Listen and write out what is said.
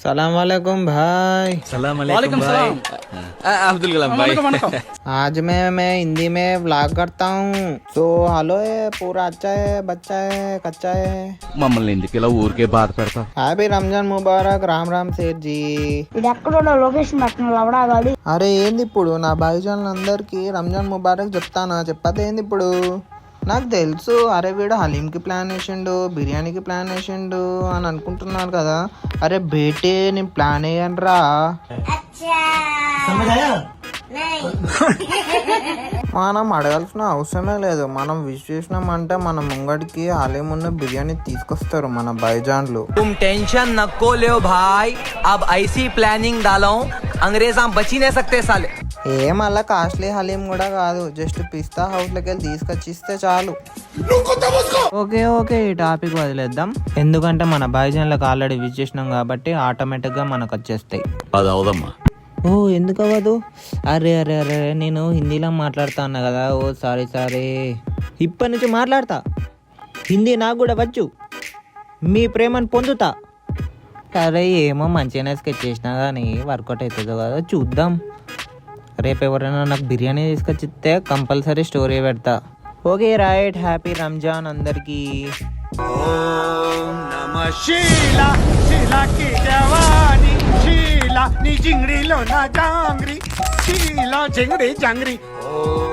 सलाम वालेकुम भाई। सलाम वालेकुम भाई। अब्दुल कलाम भाई। आज मैं हिंदी में व्लॉग करता हूँ। तो हेलो है, पूरा अच्छा है, बच्चा है, कच्चा है। మమ్మల్ని ఎందుకు ఇలా ఊరికే బాధ పెడతా? హ్యాపీ రంజాన్ ముబారక్. రామ్ రామ్ సేట్ జీ. ఇది ఎక్కడో లొకేషన్ పెట్టిన లవడాగాడి. అరే ఏంది ఇప్పుడు నా భాయిజాన్ అందరికి రంజాన్ ముబారక్ చెప్తానా? చెప్పదే ఏంది ఇప్పుడు? నాకు తెలుసు, అరే వీడు హలీంకి ప్లాన్ వేసిండు, బిర్యానీకి ప్లాన్ వేసిండు అని అనుకుంటున్నారు కదా. అరే బేటే నేను ప్లాన్ వేయనురా. మనం అడగాల్సిన అవసరమే లేదు. మనం విష్ చేసినామంటే మన ముంగడికి హలీం ఉన్న బిర్యానీ తీసుకొస్తారు మన భాయిజాన్లు. तुम टेंशन नको लो भाई, अब ऐसी प्लानिंग डालो अंग्रेज हम बची नहीं सकते साले। ఏ మళ్ళా కాస్ట్లీ హలీం కూడా కాదు, జస్ట్ పిస్తా హౌస్లోకి వెళ్ళి తీసుకొచ్చిస్తే చాలు. ఓకే ఈ టాపిక్ వదిలేద్దాం, ఎందుకంటే మన భాయిజాన్లకు ఆల్రెడీ విజ్ చేసినాం కాబట్టి ఆటోమేటిక్గా మనకు వచ్చేస్తాయి. అది అవదమ్మా. ఓ ఎందుకు అవ్వదు? అరే అరే అరే నేను హిందీలో మాట్లాడుతా అన్నా కదా. ఓ సారీ ఇప్పటి నుంచి మాట్లాడతా. హిందీ నాకు కూడా వచ్చు, మీ ప్రేమను పొందుతా. అరే ఏమో మంచిగానే స్కెచ్ చేసినా కానీ వర్కౌట్ అవుతుందో కదా చూద్దాం. రేపు ఎవరైనా నాకు బిర్యానీ తీసుకొచ్చిస్తే కంపల్సరీ స్టోరీ పెడతా. Okay right. హ్యాపీ రంజాన్ అందరికీ. ఓం నమః శీలా శీలా కి జవానీ శీలా నీ జింగడిలో నా జాంగ్రీ శీలా జింగడి జాంగ్రీ. ఓం